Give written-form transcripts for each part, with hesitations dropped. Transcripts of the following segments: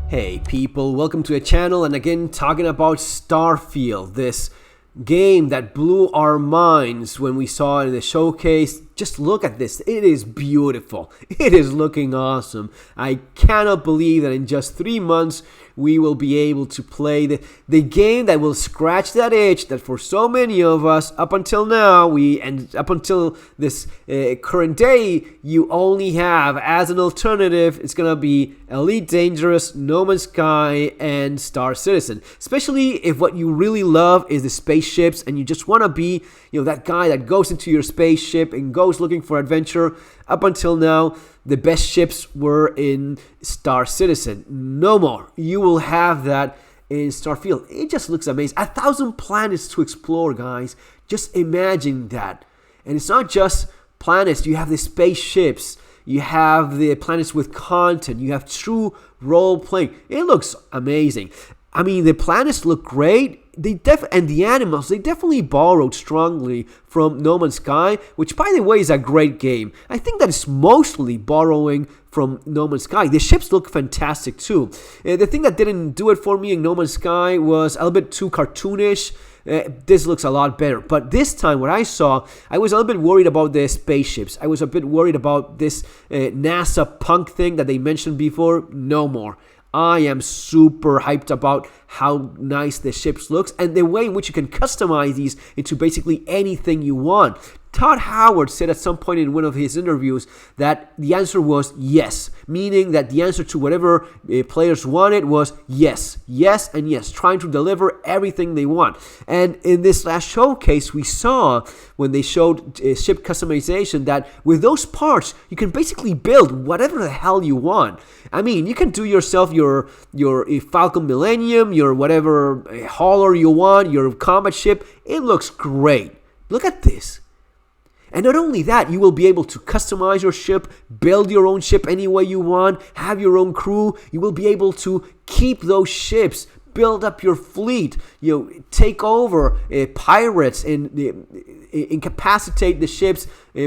Hey people, welcome to the channel, and again talking about Starfield, this game that blew our minds when we saw it in the showcase. Just look at this, it is beautiful, it is looking awesome. I cannot believe that in just 3 months we will be able to play the game that will scratch that itch that for so many of us up until now, up until this current day, you only have as an alternative. It's gonna be Elite Dangerous, No Man's Sky, and Star Citizen. Especially if what you really love is the spaceships and you just want to be, that guy that goes into your spaceship and goes looking for adventure. Up until now, the best ships were in Star Citizen. No more. You will have that in Starfield. It just looks amazing. 1,000 planets to explore, guys. Just imagine that. And it's not just planets. You have the spaceships. You have the planets with content. You have true role playing. It looks amazing. I mean, the planets look great. And the animals, they definitely borrowed strongly from No Man's Sky, which, by the way, is a great game. I think that is mostly borrowing from No Man's Sky. The ships look fantastic too. The thing that didn't do it for me in No Man's Sky was a little bit too cartoonish. This looks a lot better. But this time, what I saw, I was a little bit worried about the spaceships. I was a bit worried about this NASA punk thing that they mentioned before. No more. I am super hyped about how nice the ships looks and the way in which you can customize these into basically anything you want. Todd Howard said at some point in one of his interviews that the answer was yes, meaning that the answer to whatever players wanted was yes, yes, and yes, trying to deliver everything they want. And in this last showcase, we saw when they showed ship customization that with those parts, you can basically build whatever the hell you want. I mean, you can do yourself your Falcon Millennium, your whatever hauler you want, your combat ship. It looks great. Look at this. And not only that, you will be able to customize your ship, build your own ship any way you want, have your own crew. You will be able to keep those ships, build up your fleet, take over pirates and incapacitate the ships,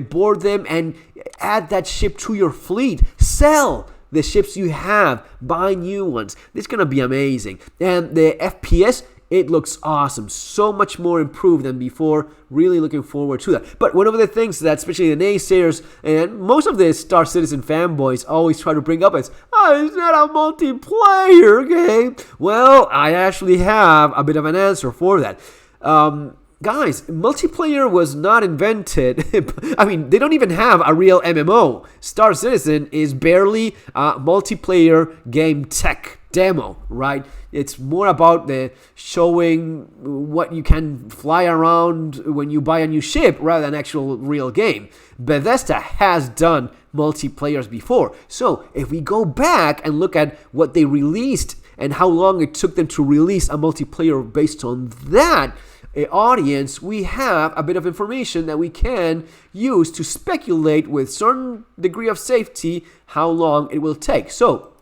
board them, and add that ship to your fleet. Sell the ships you have, buy new ones. This is going to be amazing. And the FPS, it looks awesome. So much more improved than before. Really looking forward to that. But one of the things that especially the naysayers and most of the Star Citizen fanboys always try to bring up is, is that a multiplayer game? Well, I actually have a bit of an answer for that. Guys, multiplayer was not invented. I mean, they don't even have a real MMO. Star Citizen is barely a multiplayer game tech demo, right? It's more about the showing what you can fly around when you buy a new ship rather than actual real game. Bethesda has done multiplayers before. So if we go back and look at what they released and how long it took them to release a multiplayer based on that audience, we have a bit of information that we can use to speculate with certain degree of safety how long it will take. So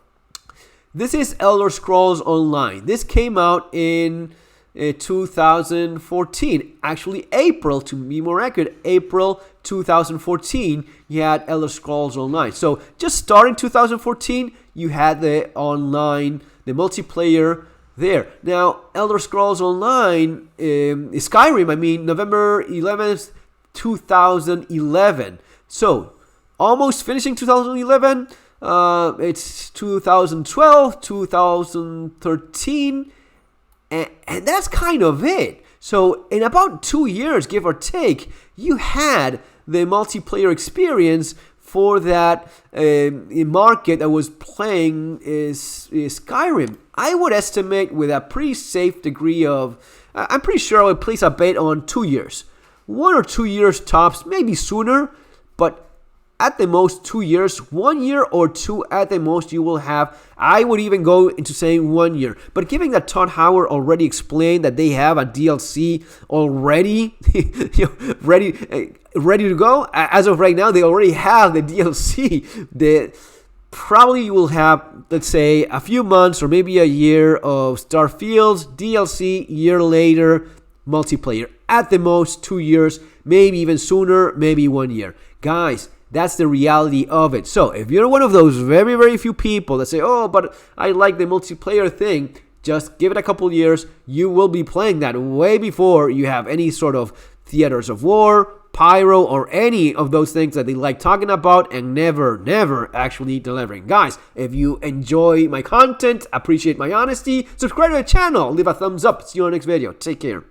this is Elder Scrolls Online. This came out in 2014. Actually, April, to be more accurate, April 2014, you had Elder Scrolls Online. So just starting 2014, you had the online, the multiplayer there. Now, Elder Scrolls Online, Skyrim, November 11th, 2011. So, almost finishing 2011. It's 2012, 2013, and that's kind of it. So, in about 2 years, give or take, you had the multiplayer experience for that market that was playing is Skyrim. I would estimate with a pretty safe degree of, I'm pretty sure I would place a bet on 2 years. 1 or 2 years tops, maybe sooner, but at the most 2 years, 1 year or two at the most you will have. I would even go into saying 1 year. But given that Todd Howard already explained that they have a DLC already ready to go, as of right now, they already have the DLC. Probably you will have, let's say, a few months or maybe a year of Starfield DLC, year later, multiplayer. At the most 2 years, maybe even sooner, maybe 1 year. Guys, That's the reality of it. So if you're one of those very, very few people that say, oh, but I like the multiplayer thing, just give it a couple years. You will be playing that way before you have any sort of theaters of war, pyro, or any of those things that they like talking about and never actually delivering. Guys, if you enjoy my content, appreciate my honesty, subscribe to the channel, leave a thumbs up. See you on the next video. Take care.